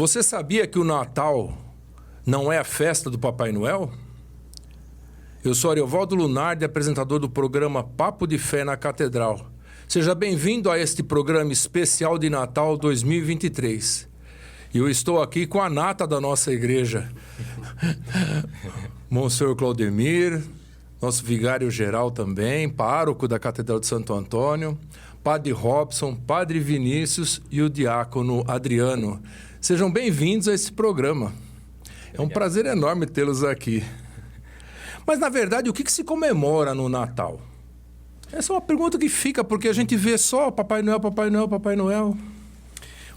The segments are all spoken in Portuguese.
Você sabia que o Natal não é a festa do Papai Noel? Eu sou Ariovaldo Lunardi, apresentador do programa Papo de Fé na Catedral. Seja bem-vindo a este programa especial de Natal 2023. E eu estou aqui com a nata da nossa igreja, Monsenhor Claudemir, nosso vigário-geral também, pároco da Catedral de Santo Antônio, Padre Robson, Padre Vinícius e o diácono Adriano. Sejam bem-vindos a esse programa. É um prazer enorme tê-los aqui. Mas, na verdade, o que se comemora no Natal? Essa é uma pergunta que fica, porque a gente vê só Papai Noel, Papai Noel, Papai Noel.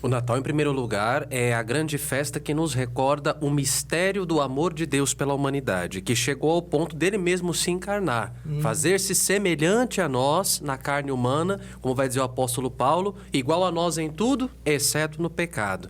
O Natal, em primeiro lugar, é a grande festa que nos recorda o mistério do amor de Deus pela humanidade, que chegou ao ponto dele mesmo se encarnar, fazer-se semelhante a nós na carne humana, como vai dizer o apóstolo Paulo, igual a nós em tudo, exceto no pecado.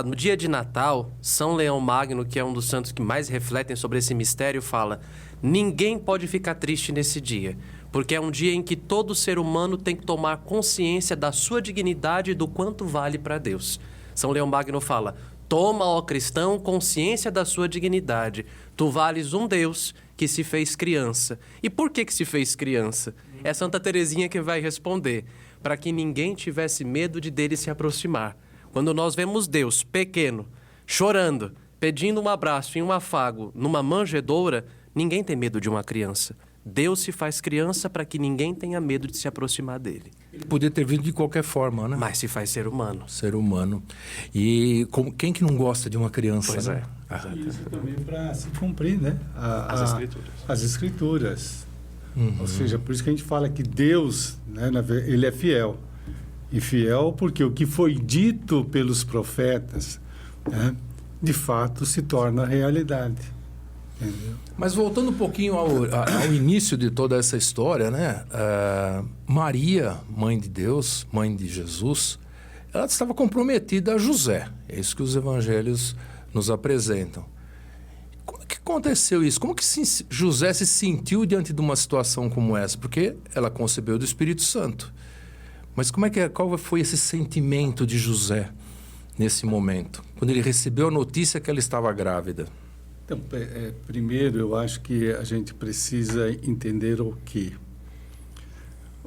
No dia de Natal, São Leão Magno, que é um dos santos que mais refletem sobre esse mistério, fala: ninguém pode ficar triste nesse dia, porque é um dia em que todo ser humano tem que tomar consciência da sua dignidade e do quanto vale para Deus. São Leão Magno fala: toma, ó cristão, consciência da sua dignidade. Tu vales um Deus que se fez criança. E por que se fez criança? É Santa Teresinha que vai responder: para que ninguém tivesse medo de dele se aproximar. Quando nós vemos Deus pequeno, chorando, pedindo um abraço e um afago numa manjedoura, ninguém tem medo de uma criança. Deus se faz criança para que ninguém tenha medo de se aproximar dele. Ele podia ter vindo de qualquer forma, né? Mas se faz ser humano. Ser humano. E quem que não gosta de uma criança? Pois né? é. E isso também para se cumprir, né? As escrituras. Ou seja, por isso que a gente fala que Deus, né, ele é fiel. E fiel porque o que foi dito pelos profetas, né, de fato se torna realidade. Entendeu? Mas voltando um pouquinho ao início de toda essa história, né? Maria, mãe de Deus, mãe de Jesus, ela estava comprometida a José. É isso que os evangelhos nos apresentam. Como que aconteceu isso? Como que José se sentiu diante de uma situação como essa? Porque ela concebeu do Espírito Santo. Mas qual foi esse sentimento de José nesse momento, quando ele recebeu a notícia que ela estava grávida? Então, primeiro, eu acho que a gente precisa entender o que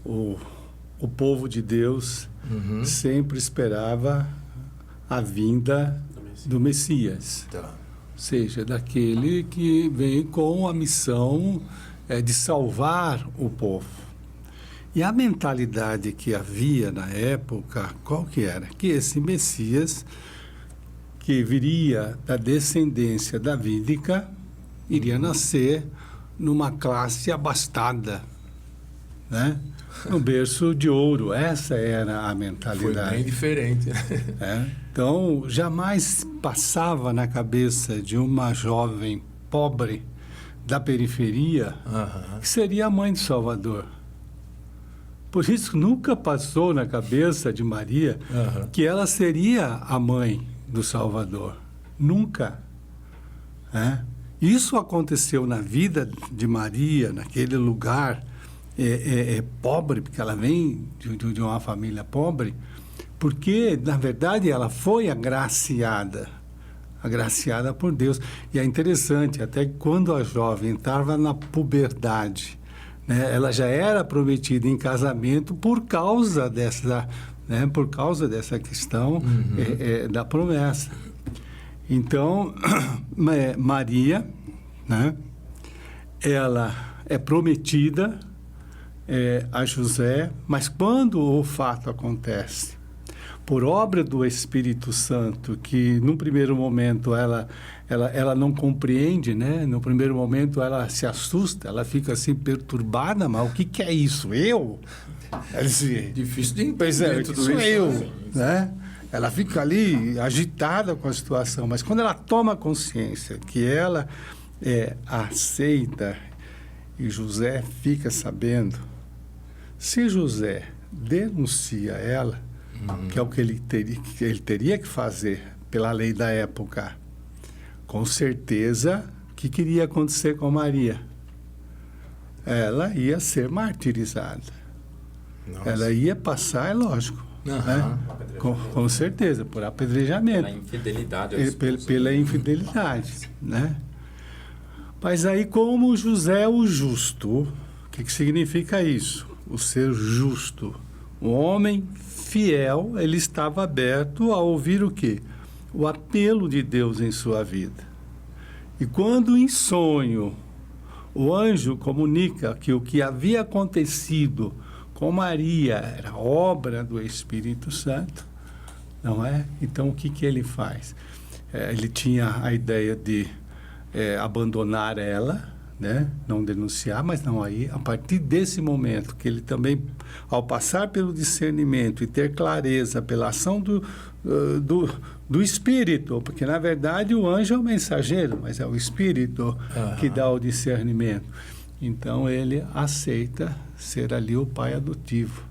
o povo de Deus sempre esperava a vinda do Messias. Tá. Ou seja, daquele que vem com a missão de salvar o povo. E a mentalidade que havia na época, qual que era? Que esse Messias, que viria da descendência davídica, iria nascer numa classe abastada, né? No berço de ouro. Essa era a mentalidade. Foi bem diferente. Então, jamais passava na cabeça de uma jovem pobre da periferia que seria a mãe de Salvador. Por isso, nunca passou na cabeça de Maria que ela seria a mãe do Salvador. Nunca. Isso aconteceu na vida de Maria, naquele lugar pobre, porque ela vem de uma família pobre, porque, na verdade, ela foi agraciada por Deus. E é interessante, até que quando a jovem entrava na puberdade, né, ela já era prometida em casamento por causa dessa questão da promessa. Então, Maria, né, ela é prometida a José, mas quando o fato acontece, por obra do Espírito Santo, que no primeiro momento ela não compreende, né? No primeiro momento ela se assusta, ela fica assim perturbada, mas o que é isso? Eu? Difícil de entender tudo isso. Eu, né? Ela fica ali agitada com a situação, mas quando ela toma consciência que ela aceita e José fica sabendo, se José denuncia ela, que é o que ele teria que fazer pela lei da época, com certeza, o que iria acontecer com Maria? Ela ia ser martirizada. Nossa. Ela ia passar, é lógico, né? Com certeza, por apedrejamento. Pela infidelidade. Pela infidelidade, né? Mas aí, como José é o justo, o que significa isso? O ser justo. O homem fiel, ele estava aberto a ouvir o quê? O apelo de Deus em sua vida. E quando em sonho o anjo comunica que o que havia acontecido com Maria era obra do Espírito Santo, não é? Então, o que ele faz? Ele tinha a ideia de abandonar ela, né? Não denunciar, mas não aí, a partir desse momento que ele também, ao passar pelo discernimento e ter clareza pela ação do Espírito, porque na verdade o anjo é o mensageiro, mas é o Espírito que dá o discernimento. Então ele aceita ser ali o pai adotivo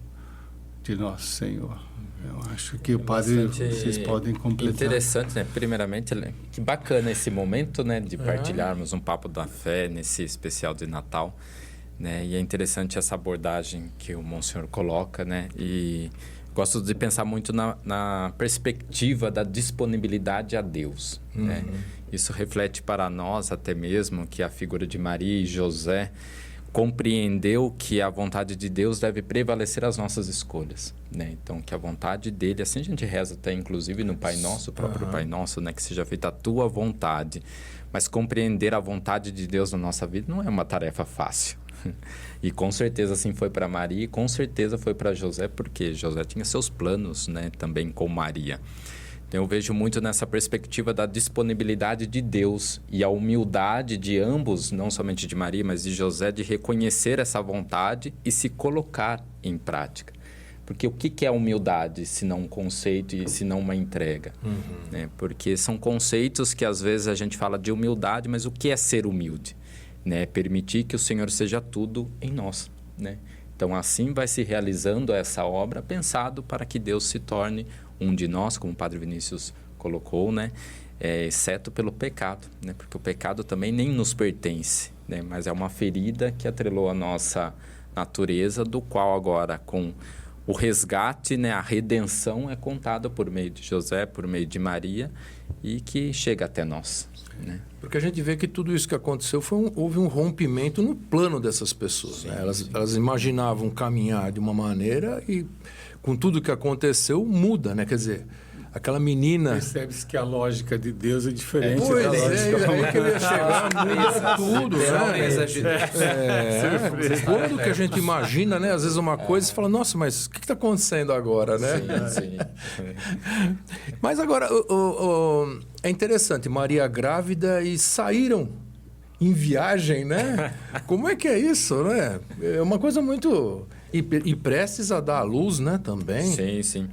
de nosso Senhor. Eu acho que o padre, vocês podem completar. Interessante, né? Primeiramente, que bacana esse momento, né? De partilharmos um papo da fé nesse especial de Natal, né? E é interessante essa abordagem que o Monsenhor coloca, né? E gosto de pensar muito na perspectiva da disponibilidade a Deus, né? Isso reflete para nós até mesmo que a figura de Maria e José compreendeu que a vontade de Deus deve prevalecer as nossas escolhas, né? Então, que a vontade dele, assim a gente reza até inclusive no Pai Nosso, o próprio Pai Nosso, né? Que seja feita a tua vontade. Mas compreender a vontade de Deus na nossa vida não é uma tarefa fácil. E com certeza assim foi para Maria e com certeza foi para José, porque José tinha seus planos, né? Também com Maria. Então, eu vejo muito nessa perspectiva da disponibilidade de Deus e a humildade de ambos, não somente de Maria, mas de José, de reconhecer essa vontade e se colocar em prática. Porque o que é humildade, se não um conceito e se não uma entrega? Né? Porque são conceitos que, às vezes, a gente fala de humildade, mas o que é ser humilde? Né? Permitir que o Senhor seja tudo em nós, né? Então, assim vai se realizando essa obra, pensado para que Deus se torne um de nós, como o Padre Vinícius colocou, né? Exceto pelo pecado, né? Porque o pecado também nem nos pertence, né? Mas é uma ferida que atrelou a nossa natureza, do qual agora, com o resgate, né? A redenção é contada por meio de José, por meio de Maria, e que chega até nós, né? Porque a gente vê que tudo isso que aconteceu houve um rompimento no plano dessas pessoas, né? Elas imaginavam caminhar de uma maneira e, com tudo que aconteceu, muda, né? Quer dizer, aquela menina... Percebe-se que a lógica de Deus é diferente. Pois da lógica aí que ele ia chegar, muda tudo, né? Quando que a gente imagina, né? Às vezes uma coisa e fala, nossa, mas o que está acontecendo agora, né? Sim. Mas agora, é interessante, Maria grávida e saíram em viagem, né? Como é que é isso, né? É uma coisa muito... E prestes a dar à luz, né, também. Sim.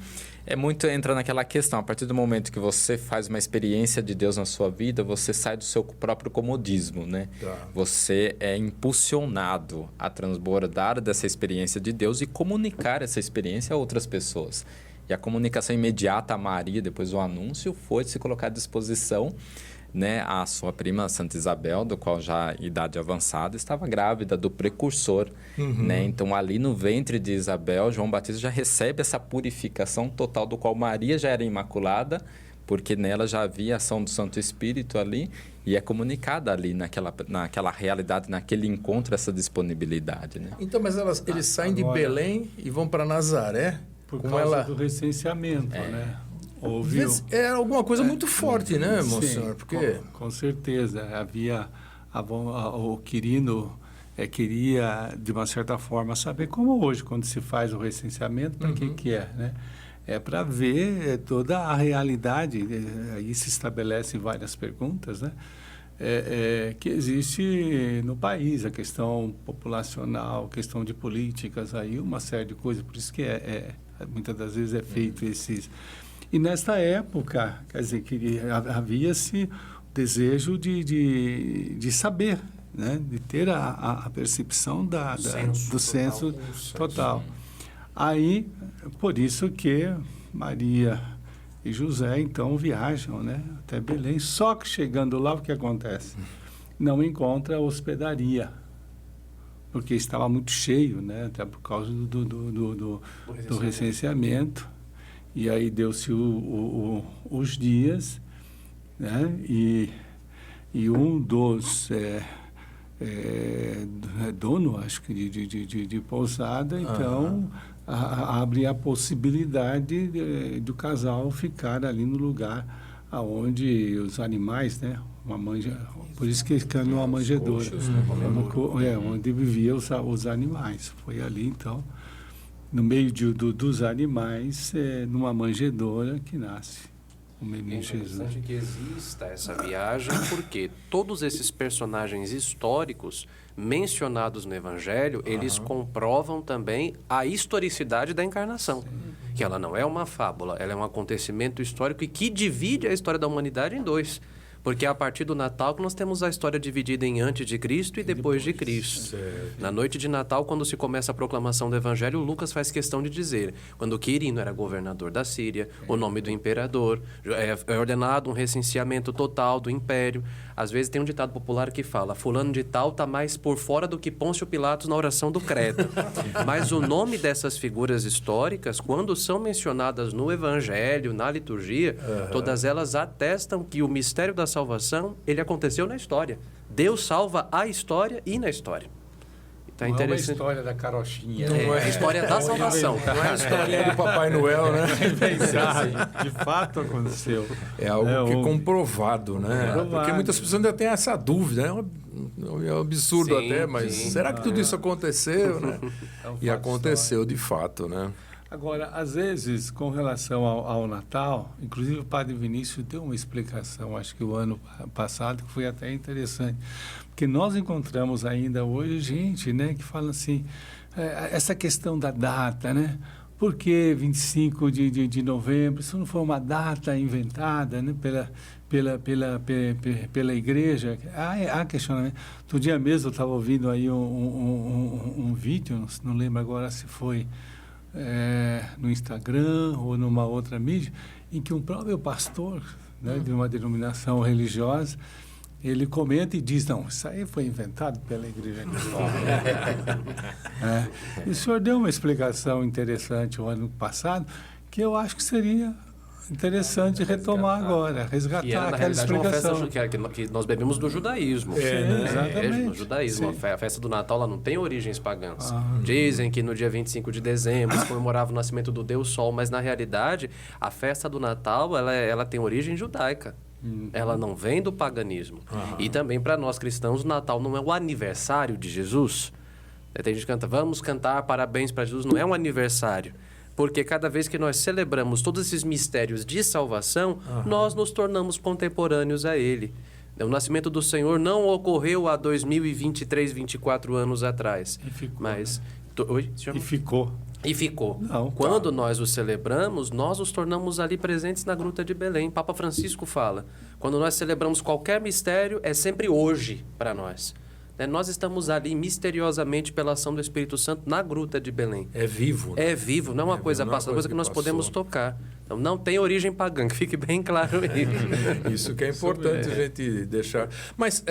Entra naquela questão, a partir do momento que você faz uma experiência de Deus na sua vida, você sai do seu próprio comodismo, né? Tá. Você é impulsionado a transbordar dessa experiência de Deus e comunicar essa experiência a outras pessoas. E a comunicação imediata a Maria, depois do anúncio, foi se colocar à disposição, né, a sua prima Santa Isabel, do qual já idade avançada, estava grávida do precursor, né? Então, ali no ventre de Isabel, João Batista já recebe essa purificação total, do qual Maria já era imaculada, porque nela já havia a ação do Santo Espírito ali, e é comunicada ali naquela realidade, naquele encontro, essa disponibilidade, né? Então, mas eles saem de Belém e vão para Nazaré? Por causa do recenseamento, né? Ouviu? É alguma coisa muito forte, né, Monsenhor? Sim, porque... com certeza. Havia o Quirino queria, de uma certa forma, saber como hoje, quando se faz o recenseamento, para que é, né? É para ver toda a realidade. Aí se estabelecem várias perguntas, né? Que existe no país, a questão populacional, questão de políticas, aí uma série de coisas. Por isso que muitas das vezes é feito esses... E nesta época, quer dizer, que havia-se o desejo de saber, né? De ter a percepção do senso total. Aí, por isso que Maria e José, então, viajam, né, até Belém. Só que chegando lá, o que acontece? Não encontra hospedaria, porque estava muito cheio, né, até por causa do recenseamento. E aí deu-se os dias, né? E um dos dono, acho que de pousada, então abre a possibilidade do casal ficar ali no lugar aonde os animais, né? Por isso que é uma manjedoura, onde viviam os animais. Foi ali, então, no meio dos animais, numa manjedoura que nasce o menino Jesus. É interessante que exista essa viagem, porque todos esses personagens históricos mencionados no Evangelho, eles comprovam também a historicidade da encarnação. Que ela não é uma fábula, ela é um acontecimento histórico e que divide a história da humanidade em dois. Porque é a partir do Natal que nós temos a história dividida em antes de Cristo e depois de Cristo. Certo. Na noite de Natal, quando se começa a proclamação do Evangelho, Lucas faz questão de dizer, quando Quirino era governador da Síria, o nome do imperador, é ordenado um recenseamento total do império. Às vezes tem um ditado popular que fala, fulano de tal está mais por fora do que Pôncio Pilatos na oração do credo. Mas o nome dessas figuras históricas, quando são mencionadas no Evangelho, na liturgia, todas elas atestam que o mistério da salvação, ele aconteceu na história. Deus salva a história e na história. Tá Não é uma interessante. história da carochinha. É a história da salvação. Não é a historinha do Papai Noel, né? De fato aconteceu. É algo que é comprovado, né? Comprovado. Porque muitas pessoas ainda têm essa dúvida, é um absurdo Sim, até, mas sim. será que tudo isso aconteceu, né? É um E fato aconteceu de fato, né? Agora, às vezes, com relação ao Natal, inclusive o Padre Vinícius deu uma explicação, acho que o ano passado, que foi até interessante, porque nós encontramos ainda hoje gente, né, que fala assim, essa questão da data, né? Por que 25 de novembro? Isso não foi uma data inventada, né, pela igreja? Há questionamento. Outro dia mesmo eu estava ouvindo aí um vídeo, não lembro agora se foi no Instagram ou numa outra mídia, em que um próprio pastor, né, de uma denominação religiosa, ele comenta e diz, não, isso aí foi inventado pela Igreja Católica. E o senhor deu uma explicação interessante o ano passado, que eu acho que seria interessante retomar agora, resgatar E era, na aquela realidade, uma explicação. festa que nós bebemos do judaísmo. Exatamente. No judaísmo. Sim. A festa do Natal ela não tem origens pagãs. Dizem que no dia 25 de dezembro se comemorava o nascimento do Deus Sol, mas na realidade a festa do Natal ela tem origem judaica. Ela não vem do paganismo. E também para nós cristãos o Natal não é o aniversário de Jesus. Tem gente que canta, vamos cantar parabéns para Jesus, não é um aniversário. Porque cada vez que nós celebramos todos esses mistérios de salvação, nós nos tornamos contemporâneos a Ele. O nascimento do Senhor não ocorreu há 2023, 24 anos atrás. E ficou, mas... né? Oi? Se chama? E ficou. E ficou. Não, Quando nós o celebramos, nós os tornamos ali presentes na Gruta de Belém. Papa Francisco fala, quando nós celebramos qualquer mistério, é sempre hoje para nós. Nós estamos ali misteriosamente pela ação do Espírito Santo na Gruta de Belém. É vivo. Né? É vivo, não é uma coisa passada, é uma coisa que nós podemos tocar. Então, não tem origem pagã, que fique bem claro isso. Isso que é importante a gente deixar. Mas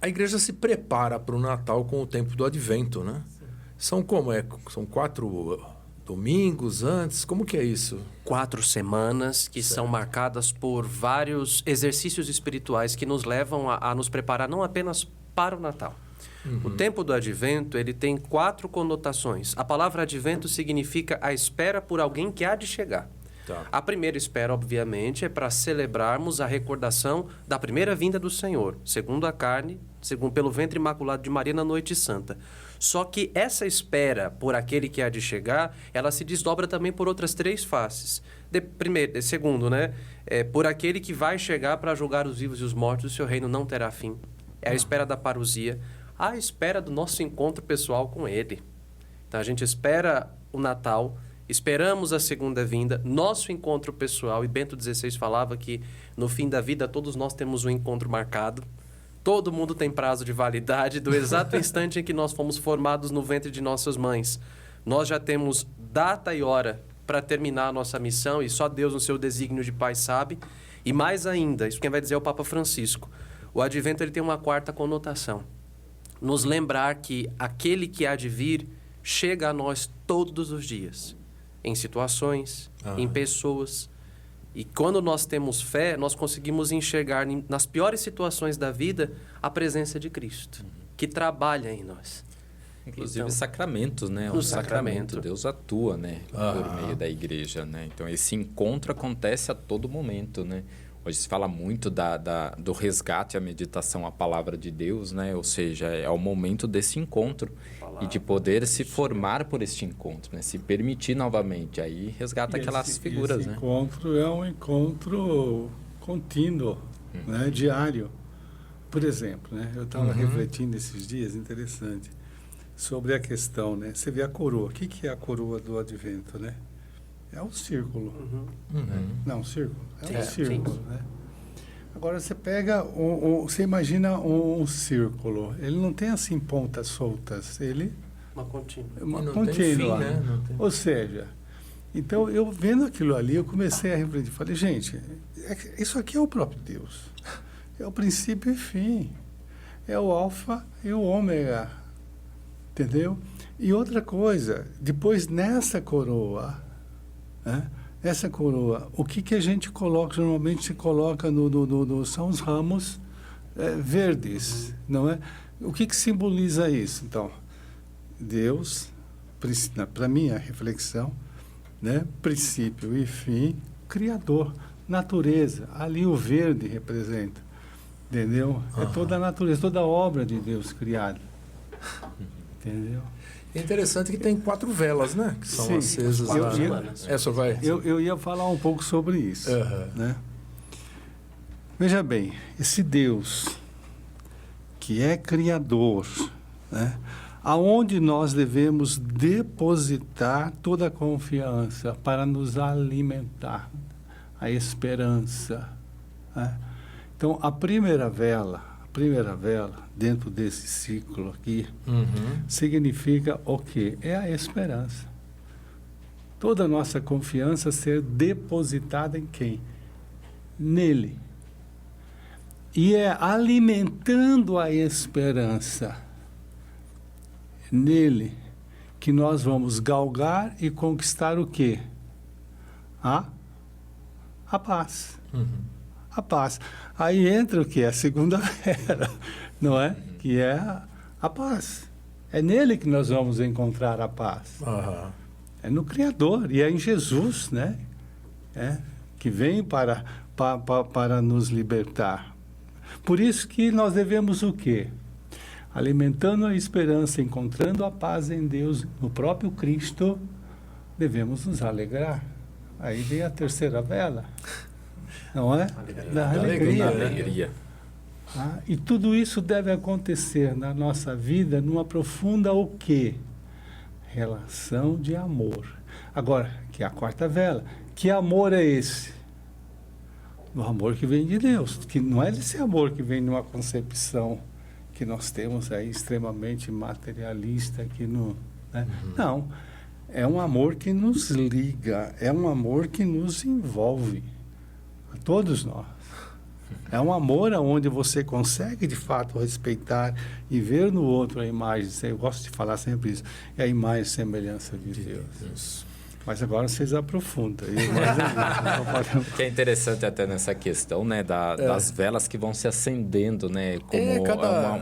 a igreja se prepara para o Natal com o tempo do Advento, né? São como? São 4 domingos antes? Como que é isso? 4 semanas que são marcadas por vários exercícios espirituais que nos levam a nos preparar não apenas para o Natal. O tempo do Advento, ele tem 4 conotações. A palavra Advento significa a espera por alguém que há de chegar. Tá. A primeira espera, obviamente, é para celebrarmos a recordação da primeira vinda do Senhor, segundo a carne, segundo pelo ventre imaculado de Maria na noite santa. Só que essa espera por aquele que há de chegar, ela se desdobra também por outras 3 faces. Segundo, né? Por aquele que vai chegar para julgar os vivos e os mortos, o seu reino não terá fim. É a espera da parousia, a espera do nosso encontro pessoal com Ele. Então, a gente espera o Natal, esperamos a segunda vinda, nosso encontro pessoal. E Bento XVI falava que no fim da vida todos nós temos um encontro marcado. Todo mundo tem prazo de validade do exato instante em que nós fomos formados no ventre de nossas mães. Nós já temos data e hora para terminar a nossa missão e só Deus no seu desígnio de Pai sabe. E mais ainda, isso quem vai dizer é o Papa Francisco. O Advento ele tem uma 4ª conotação. Nos lembrar que aquele que há de vir chega a nós todos os dias. em situações, em pessoas. E quando nós temos fé, nós conseguimos enxergar nas piores situações da vida a presença de Cristo, que trabalha em nós. Inclusive Então, sacramentos, né? O no sacramento, sacramento. Deus atua, né? Por meio da igreja, né? Então, esse encontro acontece a todo momento, né? Hoje se fala muito do resgate, a meditação, a palavra de Deus, né? Ou seja, é o momento desse encontro e de poder se formar por este encontro, né? Se permitir novamente. Aí resgata aquelas figuras, esse né? encontro é um encontro contínuo, né? Diário. Por exemplo, né? Eu estava refletindo esses dias, interessante, sobre a questão, né? Você vê a coroa. O que é a coroa do Advento, né? É um círculo. Não, um círculo. É um círculo, né? Agora você pega, você imagina um círculo. Ele não tem assim pontas soltas. Ele Uma contínua. é uma E não tem contínua. fim, né? Não tem- Ou seja, então eu vendo aquilo ali, eu comecei a refletir. Falei, gente, isso aqui é o próprio Deus. É o princípio e fim. É o alfa e o ômega. Entendeu? E outra coisa, depois nessa coroa, né? Essa coroa, o que a gente coloca, normalmente se coloca são os ramos verdes, não é? O que simboliza isso? Então, Deus, para mim a reflexão, né? Princípio e fim, Criador, natureza, ali o verde representa, entendeu? É toda a natureza, toda a obra de Deus criada, entendeu? É interessante que tem 4 velas, né? Que são Sim. acesas lá. Essa vai. Eu ia falar um pouco sobre isso, Aham. né? Veja bem, esse Deus que é criador, né? Aonde nós devemos depositar toda a confiança para nos alimentar, a esperança, né? Então, a primeira vela dentro desse ciclo aqui, significa o quê? É a esperança. Toda a nossa confiança ser depositada em quem? Nele. E é alimentando a esperança nele que nós vamos galgar e conquistar o quê? A paz. A paz. Aí entra o que? A segunda era, não é? Que é a paz. É nele que nós vamos encontrar a paz. Aham. É no Criador e é em Jesus, né? Que vem para nos libertar. Por isso que nós devemos o quê? Alimentando a esperança, encontrando a paz em Deus, no próprio Cristo, devemos nos alegrar. Aí vem a terceira vela, não é? Da alegria. Alegria. E tudo isso deve acontecer na nossa vida numa profunda o quê? Relação de amor. Agora, que é a quarta vela. Que amor é esse? O amor que vem de Deus. Que não é esse amor que vem de uma concepção que nós temos aí extremamente materialista, que não... Né? Não. É um amor que nos liga. É um amor que nos envolve. A todos nós. É um amor onde você consegue, de fato, respeitar e ver no outro a imagem. Eu gosto de falar sempre isso. É a imagem e semelhança de Deus. Mas agora vocês aprofundam. Que é interessante até nessa questão, né? Das velas que vão se acendendo, né?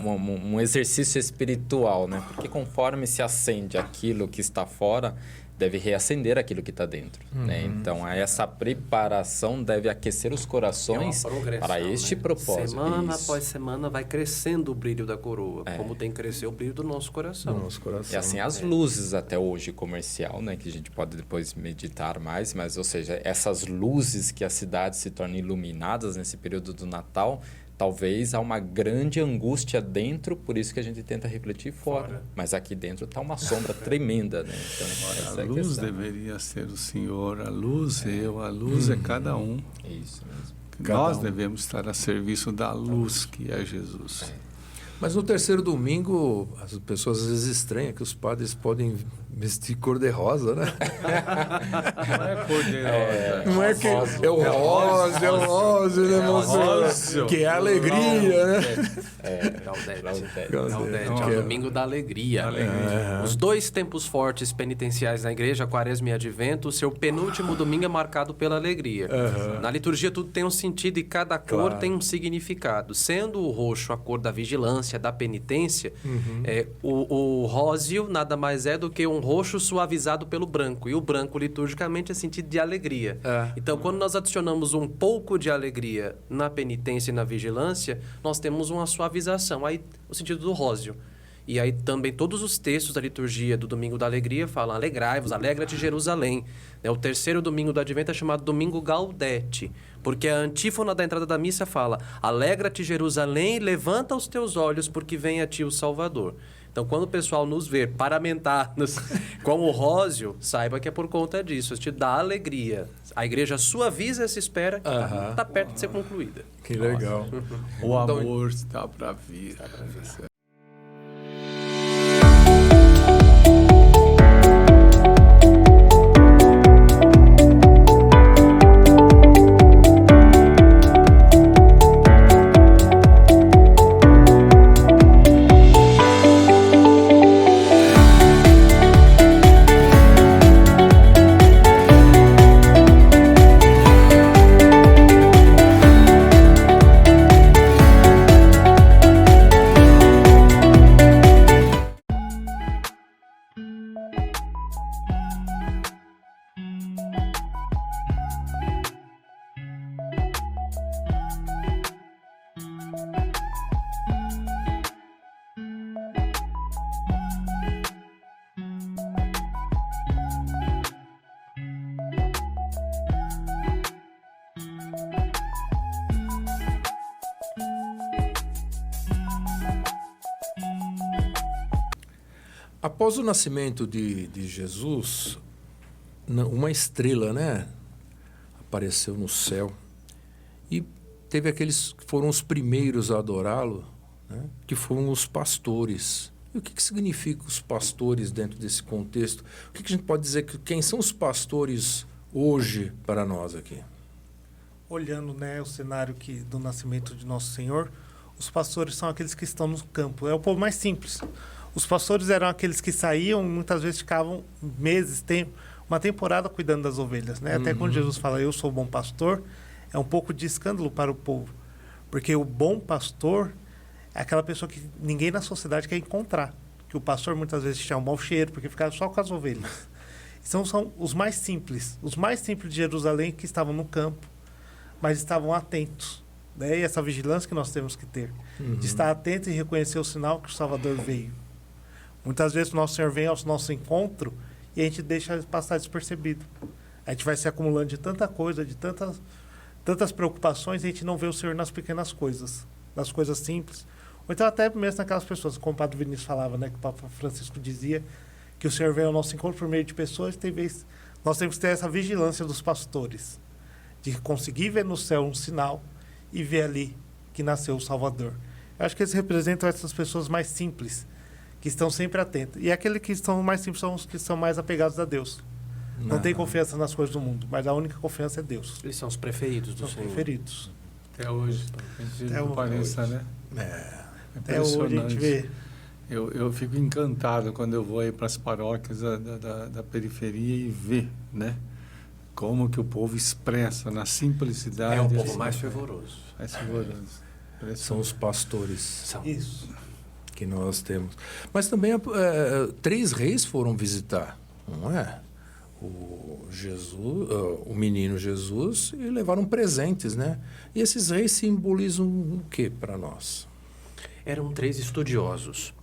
Como um exercício espiritual, né? Porque conforme se acende aquilo que está fora, deve reacender aquilo que está dentro, né? Então, essa preparação deve aquecer os corações para este propósito. Semana após semana vai crescendo o brilho da coroa, como tem que crescer o brilho do nosso coração. E assim, as luzes até hoje comercial, né? Que a gente pode depois meditar mais, mas, ou seja, essas luzes que a cidade se torna iluminadas nesse período do Natal, talvez há uma grande angústia dentro, por isso que a gente tenta refletir fora. Mas aqui dentro está uma sombra tremenda, né? Então, essa a é luz questão. deveria ser o Senhor, a luz a luz é cada um. Isso mesmo. Nós devemos estar a serviço da luz que é Jesus. Mas no terceiro domingo, as pessoas às vezes estranham que os padres podem Vestido cor-de-rosa, né? Não é cor-de-rosa. Não é que é o rosa, né, moço? Que é a alegria, né? Gaudete, é o domingo da alegria. Os 2 tempos fortes penitenciais na igreja, Quaresma e Advento, o seu penúltimo domingo é marcado pela alegria. Na liturgia tudo tem um sentido e cada cor tem um significado. Sendo o roxo a cor da vigilância, da penitência, o róseo nada mais é do que um roxo suavizado pelo branco. E o branco, liturgicamente, é sentido de alegria. Então, quando nós adicionamos um pouco de alegria na penitência e na vigilância, nós temos uma suavização. Aí, o sentido do róseo. E aí, também, todos os textos da liturgia do Domingo da Alegria falam: alegrai-vos, alegra-te Jerusalém. O terceiro domingo do Advento é chamado Domingo Gaudete, porque a antífona da entrada da missa fala: alegra-te Jerusalém, levanta os teus olhos, porque vem a ti o Salvador. Então, quando o pessoal nos ver paramentar-nos com o róseo, saiba que é por conta disso. Isso te dá alegria. A igreja suaviza essa espera que está perto de ser concluída. Que legal. O amor está para vir. Após o nascimento de Jesus, uma estrela, né, apareceu no céu e teve aqueles que foram os primeiros a adorá-lo, né, que foram os pastores. E o que significa os pastores dentro desse contexto? O que a gente pode dizer? Quem são os pastores hoje para nós aqui? Olhando, né, o cenário do nascimento de Nosso Senhor, os pastores são aqueles que estão no campo. É o povo mais simples. Os pastores eram aqueles que saíam, muitas vezes ficavam meses, uma temporada cuidando das ovelhas, né? Até quando Jesus fala, eu sou o bom pastor, é um pouco de escândalo para o povo. Porque o bom pastor é aquela pessoa que ninguém na sociedade quer encontrar. Que o pastor muitas vezes tinha um mau cheiro, porque ficava só com as ovelhas. Então são os mais simples de Jerusalém que estavam no campo, mas estavam atentos. Né? E essa vigilância que nós temos que ter, de estar atento e reconhecer o sinal que o Salvador veio. Muitas vezes o Nosso Senhor vem ao nosso encontro e a gente deixa passar despercebido. A gente vai se acumulando de tanta coisa, de tantas preocupações, e a gente não vê o Senhor nas pequenas coisas, nas coisas simples. Ou então até mesmo naquelas pessoas, como o Padre Vinícius falava, né, que o Papa Francisco dizia, que o Senhor vem ao nosso encontro por meio de pessoas, nós temos que ter essa vigilância dos pastores, de conseguir ver no céu um sinal e ver ali que nasceu o Salvador. Eu acho que eles representam essas pessoas mais simples, que estão sempre atentas. E aqueles que estão mais simples são os que são mais apegados a Deus. Não tem confiança nas coisas do mundo, mas a única confiança é Deus. Eles são os preferidos do Senhor. Senhor. Preferidos. Até hoje. Até hoje. Pareça, né? Até hoje a gente vê. Eu fico encantado quando eu vou aí para as paróquias da periferia e ver, né? Como que o povo expressa na simplicidade. É o povo mais fervoroso. Mais fervoroso. São os pastores. São. Isso. Que nós temos. Mas também 3 reis foram visitar, não é? O menino Jesus, e levaram presentes, né? E esses reis simbolizam o que para nós? Eram 3 estudiosos.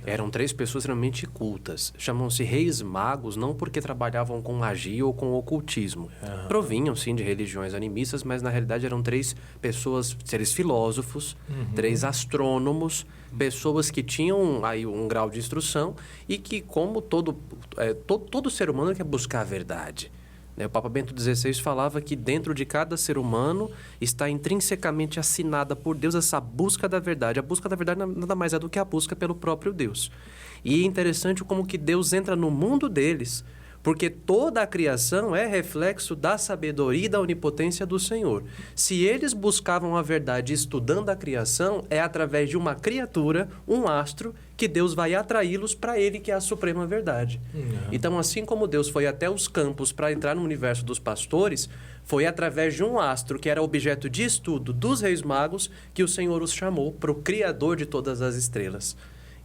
Eram 3 pessoas extremamente cultas. Chamam-se reis magos, não porque trabalhavam com magia ou com ocultismo. Provinham, sim, de religiões animistas, mas na realidade eram 3 pessoas, seres filósofos, 3 astrônomos, pessoas que tinham aí um grau de instrução e que, como todo ser humano, quer buscar a verdade. O Papa Bento XVI falava que dentro de cada ser humano está intrinsecamente assinada por Deus essa busca da verdade. A busca da verdade nada mais é do que a busca pelo próprio Deus. E é interessante como que Deus entra no mundo deles, porque toda a criação é reflexo da sabedoria e da onipotência do Senhor. Se eles buscavam a verdade estudando a criação, é através de uma criatura, um astro, que Deus vai atraí-los para Ele, que é a suprema verdade. Então, assim como Deus foi até os campos para entrar no universo dos pastores, foi através de um astro que era objeto de estudo dos reis magos que o Senhor os chamou para o Criador de todas as estrelas.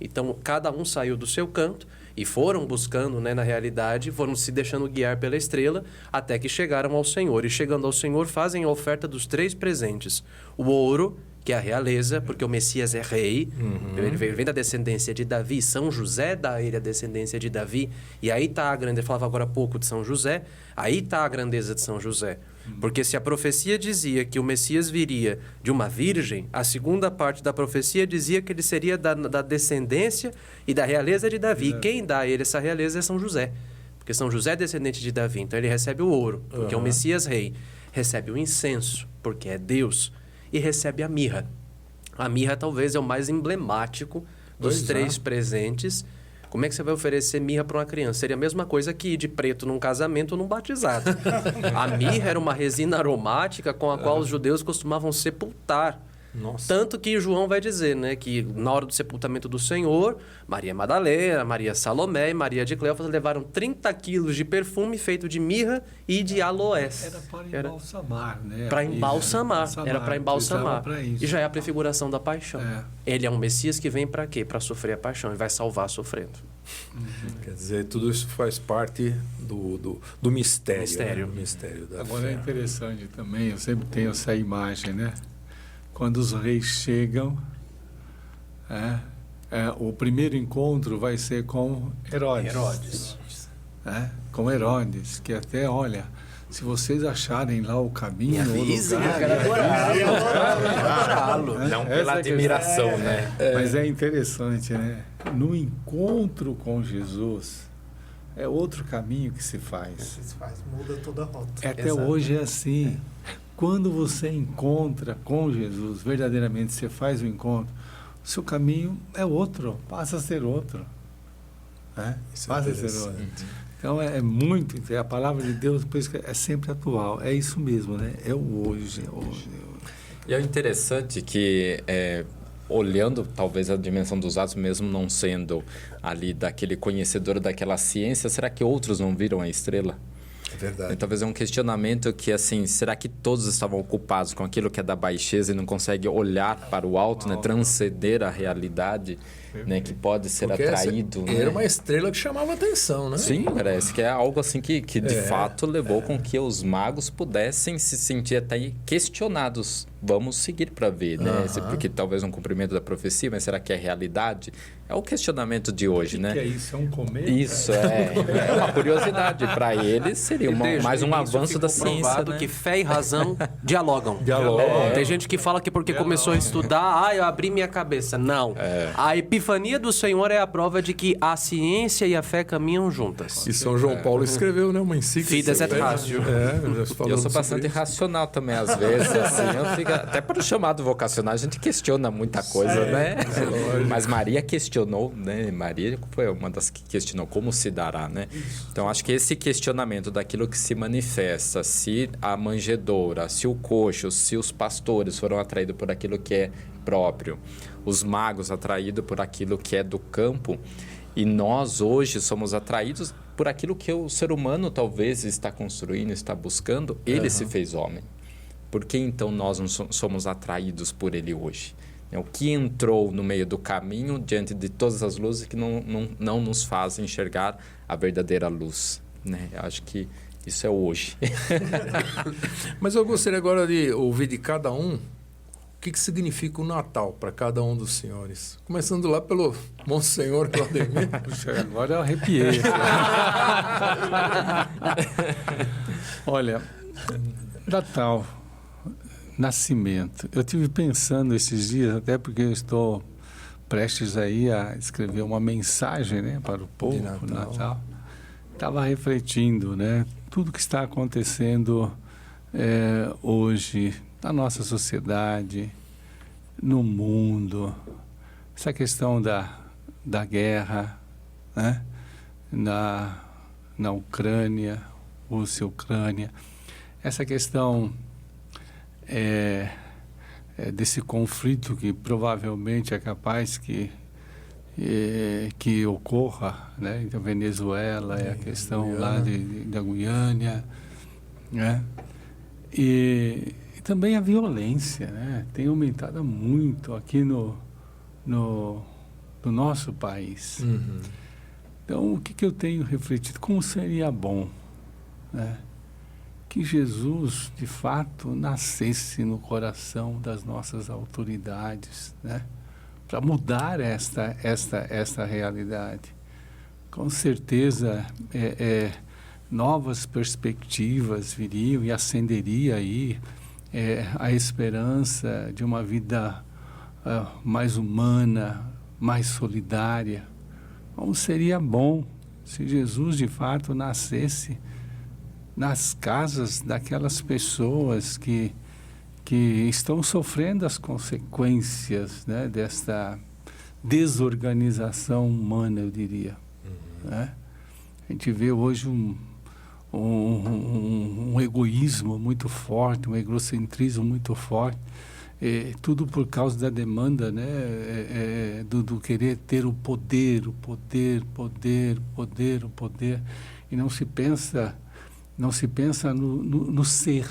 Então, cada um saiu do seu canto e foram buscando, na realidade, foram se deixando guiar pela estrela até que chegaram ao Senhor. E chegando ao Senhor, fazem a oferta dos 3 presentes. O ouro, que é a realeza, porque o Messias é rei. Ele vem da descendência de Davi. São José dá a ele a descendência de Davi. E aí está a grandeza. Eu falava agora há pouco de São José. Aí está a grandeza de São José. Porque se a profecia dizia que o Messias viria de uma virgem, a segunda parte da profecia dizia que ele seria da descendência e da realeza de Davi. E quem dá a ele essa realeza é São José. Porque São José é descendente de Davi. Então ele recebe o ouro, porque é o Messias rei. Recebe o incenso, porque é Deus. E recebe a mirra. A mirra talvez é o mais emblemático dos 3 presentes. Como é que você vai oferecer mirra para uma criança? Seria a mesma coisa que ir de preto num casamento ou num batizado. A mirra era uma resina aromática com a qual os judeus costumavam sepultar. Nossa. Tanto que João vai dizer, que na hora do sepultamento do Senhor, Maria Madalena, Maria Salomé e Maria de Cleófas levaram 30 quilos de perfume feito de mirra e de aloés. Era para embalsamar, né? Para embalsamar. Era para embalsamar. Pra isso. E já é a prefiguração da paixão. Ele é um Messias que vem para quê? Para sofrer a paixão e vai salvar sofrendo. Quer dizer, tudo isso faz parte do mistério. Mistério. Né? O mistério da Agora fé. é interessante também, eu sempre tenho essa imagem, né? Quando os reis chegam, o primeiro encontro vai ser com Herodes. Com Herodes, que até, olha, se vocês acharem lá o caminho... Não pela admiração, né? Mas é interessante, né? No encontro com Jesus, é outro caminho que se faz. Muda toda a rota. Até hoje é assim. Quando você encontra com Jesus, verdadeiramente você faz o encontro, o seu caminho é outro, passa a ser outro. Passa a ser outro. Então é muito, a palavra de Deus por isso que é sempre atual, é isso mesmo, né? É o hoje, é hoje. E é interessante que, olhando talvez a dimensão dos atos, mesmo não sendo ali daquele conhecedor daquela ciência, será que outros não viram a estrela? É verdade. E talvez é um questionamento que, assim, será que todos estavam ocupados com aquilo que é da baixeza e não conseguem olhar para o alto, né? Transcender a realidade, né? Que pode ser Porque atraído. Era né? uma estrela que chamava atenção, né? Sim, parece que é algo assim que de fato levou com que os magos pudessem se sentir até questionados. Vamos seguir para ver, né? Porque talvez um cumprimento da profecia, mas será que é realidade? É o questionamento de hoje, né? O que é isso? É um cometa? Isso, é uma curiosidade. Para eles seria mais um avanço da ciência, né? Que fé e razão dialogam. Tem gente que fala que porque começou a estudar, eu abri minha cabeça. Não. A epifania do Senhor é a prova de que a ciência e a fé caminham juntas. E São João Paulo escreveu, né? Uma encíclica. Fides et ratio. Eu sou bastante racional também, às vezes, assim, eu fico, até para o chamado vocacional, a gente questiona muita coisa, né? Mas Maria questionou, né? Maria foi uma das que questionou como se dará, né? Então, acho que esse questionamento daquilo que se manifesta, se a manjedoura, se o coxo, se os pastores foram atraídos por aquilo que é próprio, os magos atraídos por aquilo que é do campo, e nós hoje somos atraídos por aquilo que o ser humano talvez está construindo, está buscando, ele se fez homem. Por que então nós não somos atraídos por ele hoje? O que entrou no meio do caminho, diante de todas as luzes que não nos fazem enxergar a verdadeira luz, né? Eu acho que isso é hoje. Mas eu gostaria agora de ouvir de cada um o que significa o Natal para cada um dos senhores. Começando lá pelo Monsenhor Claudemir. Puxa, agora eu arrepiei. Olha, Natal, nascimento. Eu tive pensando esses dias, até porque eu estou prestes aí a escrever uma mensagem, né, para o povo, De Natal. Natal. estava refletindo, né? Tudo que está acontecendo hoje na nossa sociedade, no mundo, essa questão da guerra, né? Na Ucrânia, Rússia-Ucrânia, essa questão desse conflito que provavelmente é capaz que ocorra, né? Então, Venezuela, a questão lá da Guiana, né? E também a violência, né? Tem aumentado muito aqui no nosso país. Uhum. Então, o que eu tenho refletido? Como seria bom, né, que Jesus, de fato, nascesse no coração das nossas autoridades, né, para mudar esta realidade. Com certeza, novas perspectivas viriam e acenderia aí a esperança de uma vida mais humana, mais solidária. Como seria bom se Jesus, de fato, nascesse nas casas daquelas pessoas que estão sofrendo as consequências, né, desta desorganização humana, eu diria. Né? A gente vê hoje um egoísmo muito forte, um egocentrismo muito forte, tudo por causa da demanda, né, do querer ter o poder, e não se pensa no ser,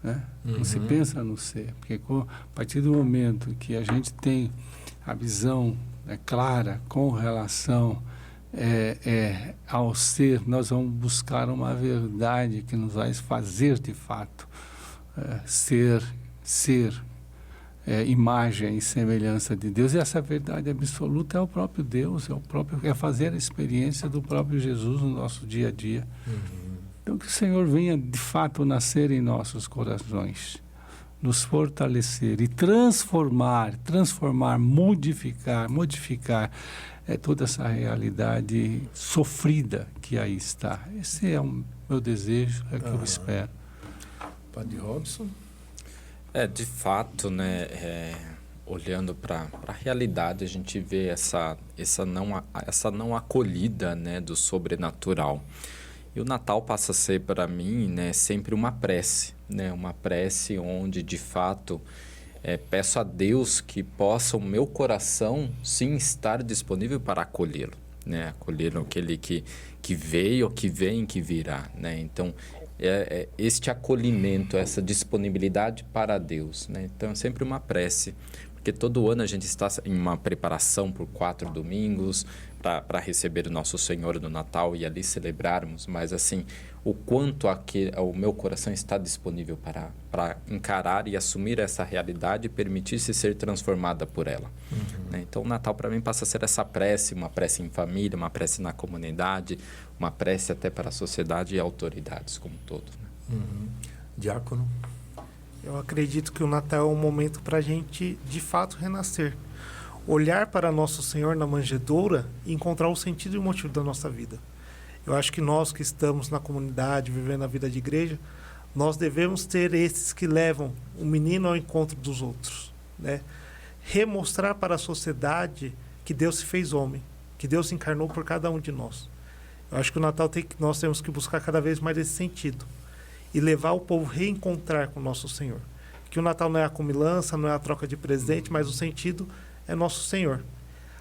né? Não se pensa no ser, porque a partir do momento que a gente tem a visão clara com relação ao ser, nós vamos buscar uma verdade que nos vai fazer de fato ser imagem e semelhança de Deus, e essa verdade absoluta é o próprio Deus, é fazer a experiência do próprio Jesus no nosso dia a dia. Então, que o Senhor venha de fato nascer em nossos corações, nos fortalecer e transformar, modificar toda essa realidade sofrida que aí está. Esse é o meu desejo, é o que eu espero. Padre Robson? De fato, né, olhando para a realidade, a gente vê essa não acolhida, né, do sobrenatural. E o Natal passa a ser, para mim, né, sempre uma prece, né, uma prece onde, de fato, peço a Deus que possa o meu coração, sim, estar disponível para acolhê-lo, né, acolher aquele que veio, que vem, que virá, né. Então, este acolhimento, essa disponibilidade para Deus, né? Então, é sempre uma prece, porque todo ano a gente está em uma preparação por 4 domingos para receber o nosso Senhor no Natal e ali celebrarmos, mas assim, o quanto o meu coração está disponível para encarar e assumir essa realidade e permitir-se ser transformada por ela. Né? Então, o Natal para mim passa a ser essa prece, uma prece em família, uma prece na comunidade, uma prece até para a sociedade e autoridades como um todo. Né? Diácono? Eu acredito que o Natal é um momento para a gente, de fato, renascer. Olhar para Nosso Senhor na manjedoura e encontrar o sentido e o motivo da nossa vida. Eu acho que nós que estamos na comunidade, vivendo a vida de igreja, nós devemos ter esses que levam o menino ao encontro dos outros, né? Remostrar para a sociedade que Deus se fez homem, que Deus se encarnou por cada um de nós. Eu acho que o Natal nós temos que buscar cada vez mais esse sentido e levar o povo a reencontrar com o nosso Senhor. Que o Natal não é a comilança, não é a troca de presente, mas o sentido é nosso Senhor.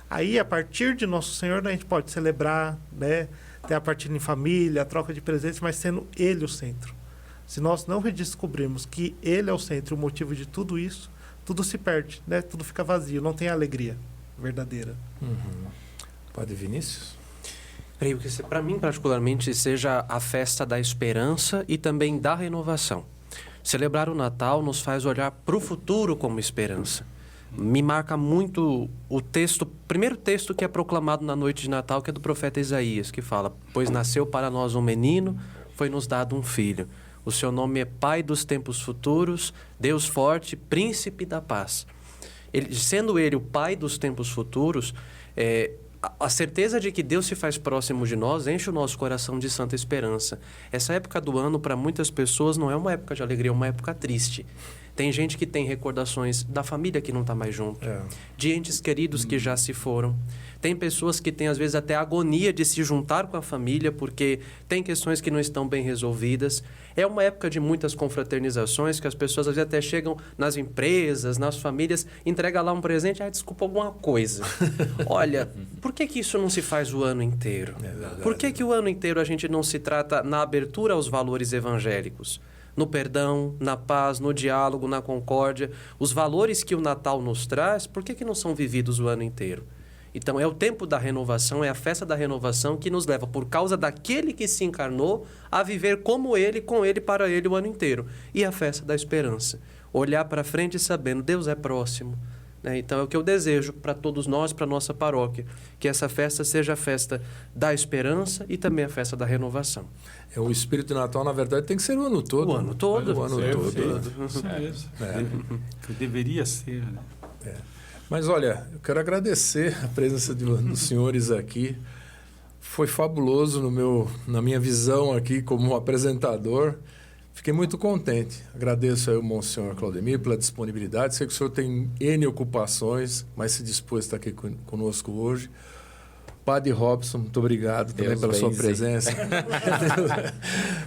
Aí, a partir de nosso Senhor, a gente pode celebrar, né, ter a partilha em família, a troca de presentes, mas sendo Ele o centro. Se nós não redescobrirmos que Ele é o centro, o motivo de tudo isso, tudo se perde, né? Tudo fica vazio, não tem alegria verdadeira. Padre Vinícius? Creio que, para mim, particularmente, seja a festa da esperança e também da renovação. Celebrar o Natal nos faz olhar para o futuro como esperança. Me marca muito o primeiro texto que é proclamado na noite de Natal, que é do profeta Isaías, que fala: "Pois nasceu para nós um menino, foi-nos dado um filho. O seu nome é Pai dos tempos futuros, Deus forte, Príncipe da paz." Sendo ele o Pai dos tempos futuros, a certeza de que Deus se faz próximo de nós enche o nosso coração de santa esperança. Essa época do ano, para muitas pessoas, não é uma época de alegria, é uma época triste. Tem gente que tem recordações da família que não está mais junto, de entes queridos que já se foram. Tem pessoas que têm, às vezes, até agonia de se juntar com a família porque tem questões que não estão bem resolvidas. É uma época de muitas confraternizações que as pessoas, às vezes, até chegam nas empresas, nas famílias, entrega lá um presente, desculpa, alguma coisa. Olha, por que isso não se faz o ano inteiro? Por que o ano inteiro a gente não se trata na abertura aos valores evangélicos? No perdão, na paz, no diálogo, na concórdia. Os valores que o Natal nos traz, por que não são vividos o ano inteiro? Então, é o tempo da renovação, é a festa da renovação que nos leva, por causa daquele que se encarnou, a viver como ele, com ele, para ele o ano inteiro. E a festa da esperança. Olhar para frente sabendo, Deus é próximo. Então, é o que eu desejo para todos nós, para a nossa paróquia. Que essa festa seja a festa da esperança e também a festa da renovação. O espírito de Natal, na verdade, tem que ser o ano todo. O ano todo. O ano todo. Isso mesmo. Que deveria ser, né? Mas olha, eu quero agradecer a presença dos senhores aqui. Foi fabuloso na minha visão aqui como apresentador. Fiquei muito contente. Agradeço aí o Monsenhor Claudemir pela disponibilidade. Sei que o senhor tem N ocupações, mas se dispôs a estar aqui conosco hoje. Padre Robson, muito obrigado também pela sua presença.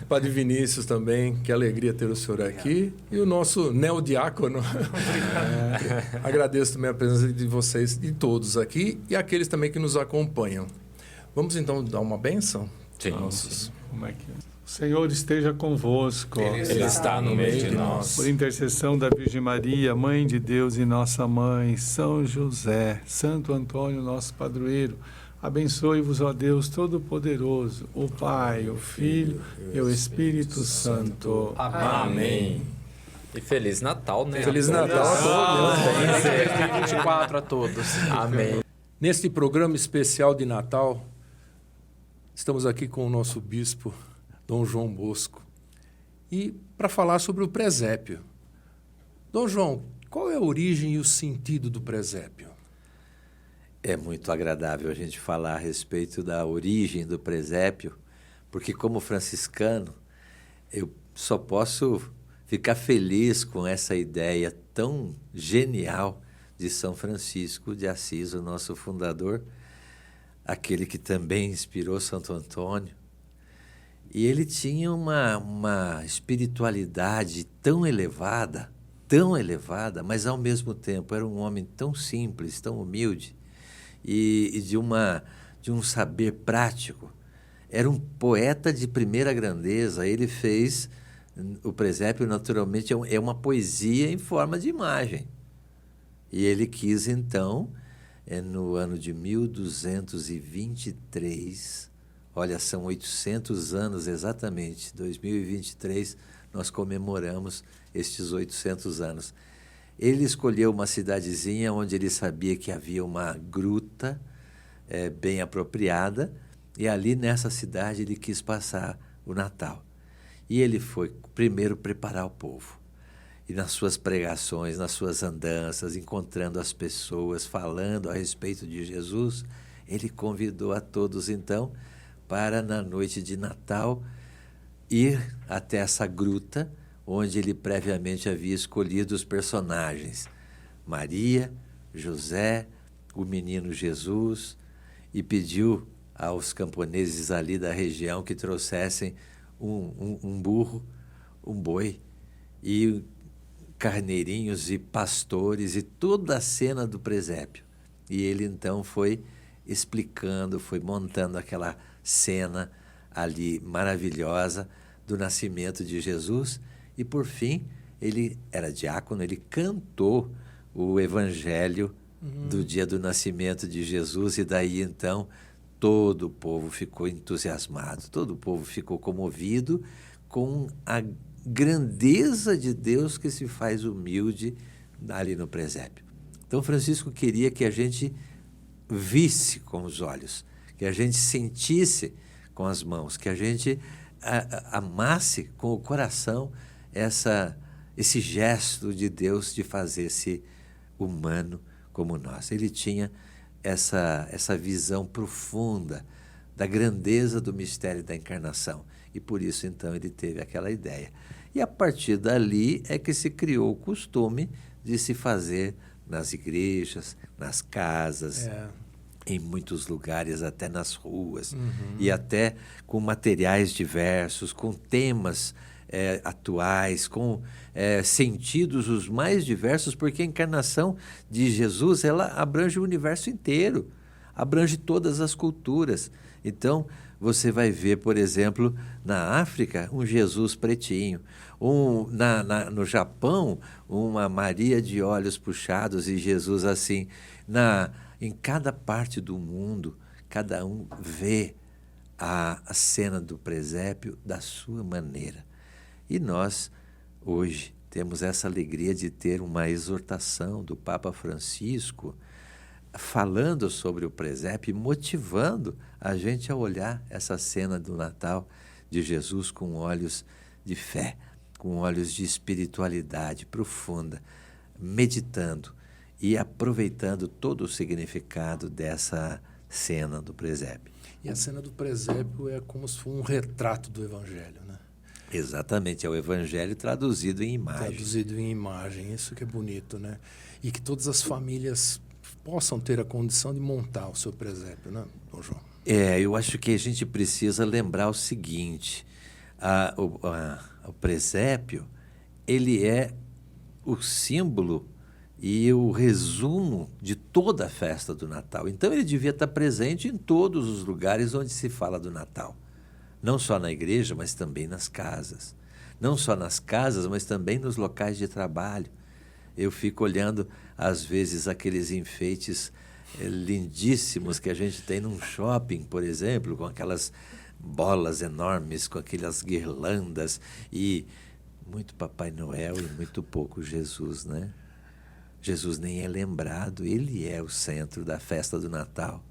Padre Vinícius também, que alegria ter o senhor aqui. E o nosso neodiácono. Agradeço também a presença de vocês, de todos aqui, e aqueles também que nos acompanham. Vamos então dar uma bênção? Sim. Como é que é? O Senhor esteja convosco. Ele está no meio de nós. Por intercessão da Virgem Maria, Mãe de Deus e nossa Mãe, São José, Santo Antônio, nosso padroeiro, abençoe-vos, ó Deus Todo-Poderoso, o Pai, o Filho e o Espírito Santo. Amém. E Feliz Natal, né? Feliz Natal a todos. 2024 a todos. Amém. Neste programa especial de Natal, estamos aqui com o nosso bispo, Dom João Bosco, e para falar sobre o presépio. Dom João, qual é a origem e o sentido do presépio? É muito agradável a gente falar a respeito da origem do presépio, porque como franciscano, eu só posso ficar feliz com essa ideia tão genial de São Francisco de Assis, o nosso fundador, aquele que também inspirou Santo Antônio. E ele tinha uma espiritualidade tão elevada, mas ao mesmo tempo era um homem tão simples, tão humilde, e de um saber prático. Era um poeta de primeira grandeza. Ele fez o presépio, naturalmente, é uma poesia em forma de imagem. E ele quis, então, no ano de 1223, olha, são 800 anos exatamente, 2023, nós comemoramos estes 800 anos. Ele escolheu uma cidadezinha onde ele sabia que havia uma gruta bem apropriada, e ali nessa cidade ele quis passar o Natal. E ele foi primeiro preparar o povo. E nas suas pregações, nas suas andanças, encontrando as pessoas, falando a respeito de Jesus, ele convidou a todos, então, para, na noite de Natal, ir até essa gruta, onde ele previamente havia escolhido os personagens, Maria, José, o menino Jesus, e pediu aos camponeses ali da região que trouxessem um burro, um boi, e carneirinhos e pastores, e toda a cena do presépio. E ele, então, foi explicando, foi montando aquela cena ali maravilhosa do nascimento de Jesus. E, por fim, ele era diácono, ele cantou o evangelho do dia do nascimento de Jesus, e daí, então, todo o povo ficou entusiasmado, todo o povo ficou comovido com a grandeza de Deus que se faz humilde ali no presépio. Então, Francisco queria que a gente visse com os olhos, que a gente sentisse com as mãos, que a gente amasse com o coração esse gesto de Deus de fazer-se humano como nós. Ele tinha essa visão profunda da grandeza do mistério da encarnação. E por isso, então, ele teve aquela ideia. E a partir dali é que se criou o costume de se fazer nas igrejas, nas casas, em muitos lugares, até nas ruas, e até com materiais diversos, com temas atuais, com sentidos os mais diversos, porque a encarnação de Jesus, ela abrange o universo inteiro, abrange todas as culturas. Então, você vai ver, por exemplo, na África, um Jesus pretinho, no Japão, uma Maria de olhos puxados e Jesus assim. Em cada parte do mundo, cada um vê a cena do presépio da sua maneira. E nós, hoje, temos essa alegria de ter uma exortação do Papa Francisco falando sobre o presépio e motivando a gente a olhar essa cena do Natal de Jesus com olhos de fé, com olhos de espiritualidade profunda, meditando e aproveitando todo o significado dessa cena do presépio. E a cena do presépio é como se fosse um retrato do Evangelho, né? Exatamente, é o Evangelho traduzido em imagem. Traduzido em imagem, isso que é bonito, né? E que todas as famílias possam ter a condição de montar o seu presépio, né, Dom João? Eu acho que a gente precisa lembrar o seguinte, o presépio, ele é o símbolo e o resumo de toda a festa do Natal. Então, ele devia estar presente em todos os lugares onde se fala do Natal. Não só na igreja, mas também nas casas. Não só nas casas, mas também nos locais de trabalho. Eu fico olhando, às vezes, aqueles enfeites lindíssimos que a gente tem num shopping, por exemplo, com aquelas bolas enormes, com aquelas guirlandas e muito Papai Noel e muito pouco Jesus, né? Jesus nem é lembrado, ele é o centro da festa do Natal.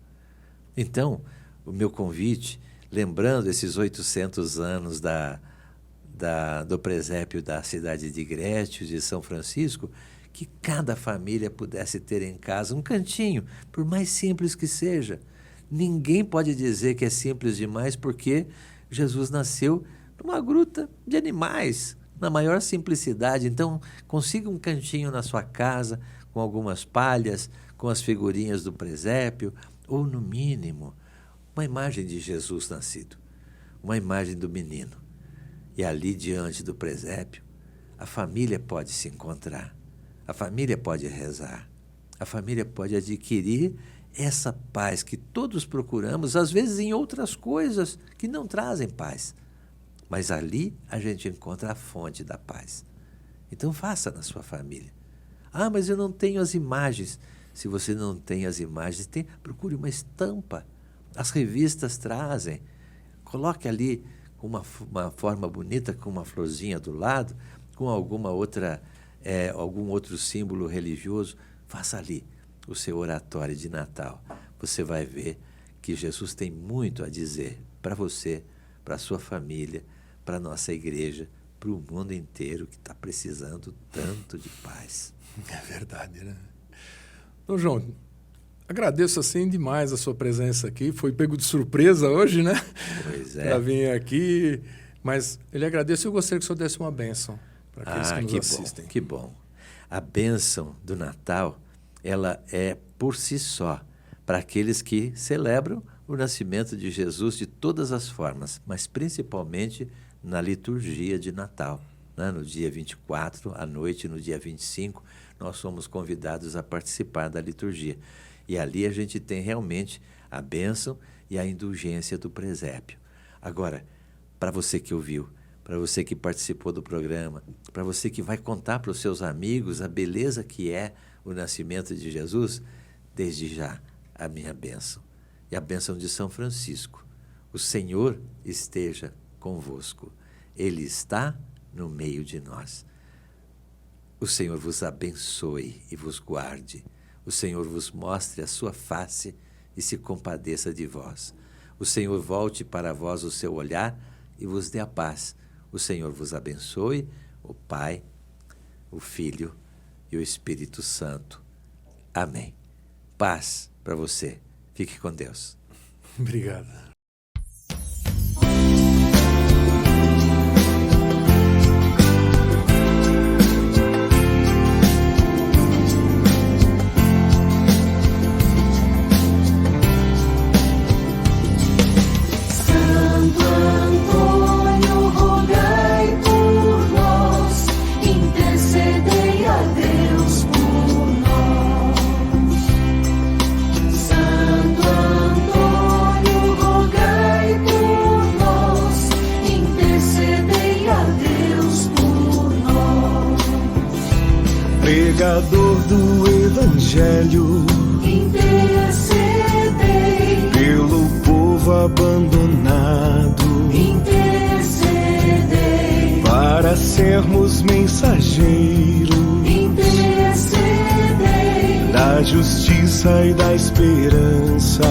Então, o meu convite, lembrando esses 800 anos do presépio da cidade de Grécio, de São Francisco, que cada família pudesse ter em casa um cantinho, por mais simples que seja. Ninguém pode dizer que é simples demais, porque Jesus nasceu numa gruta de animais, na maior simplicidade. Então, consiga um cantinho na sua casa, com algumas palhas, com as figurinhas do presépio, ou, no mínimo, uma imagem de Jesus nascido, uma imagem do menino. E ali, diante do presépio, a família pode se encontrar, a família pode rezar, a família pode adquirir essa paz que todos procuramos, às vezes em outras coisas que não trazem paz. Mas ali a gente encontra a fonte da paz. Então faça na sua família. Ah, mas eu não tenho as imagens. Se você não tem as imagens, procure uma estampa. As revistas trazem. Coloque ali uma forma bonita, com uma florzinha do lado, com algum outro símbolo religioso. Faça ali o seu oratório de Natal. Você vai ver que Jesus tem muito a dizer para você, para a sua família, para a nossa igreja, para o mundo inteiro que está precisando tanto de paz. É verdade, né? Dom João, agradeço assim demais a sua presença aqui. Foi pego de surpresa hoje, né? Pois é. Para vir aqui. Mas ele agradece e eu gostaria que o senhor desse uma bênção para aqueles que nos assistem. Que bom. A bênção do Natal, ela é por si só para aqueles que celebram o nascimento de Jesus de todas as formas, mas principalmente na liturgia de Natal. Né? No dia 24, à noite, no dia 25, nós somos convidados a participar da liturgia. E ali a gente tem realmente a bênção e a indulgência do presépio. Agora, para você que ouviu, para você que participou do programa, para você que vai contar para os seus amigos a beleza que é o nascimento de Jesus, desde já a minha bênção. E a bênção de São Francisco. O Senhor esteja convosco. Ele está no meio de nós. O Senhor vos abençoe e vos guarde. O Senhor vos mostre a sua face e se compadeça de vós. O Senhor volte para vós o seu olhar e vos dê a paz. O Senhor vos abençoe, o Pai, o Filho e o Espírito Santo. Amém. Paz para você. Fique com Deus. Obrigado. Pregador do Evangelho, intercedei pelo povo abandonado, intercedei para sermos mensageiros intercedei da justiça e da esperança.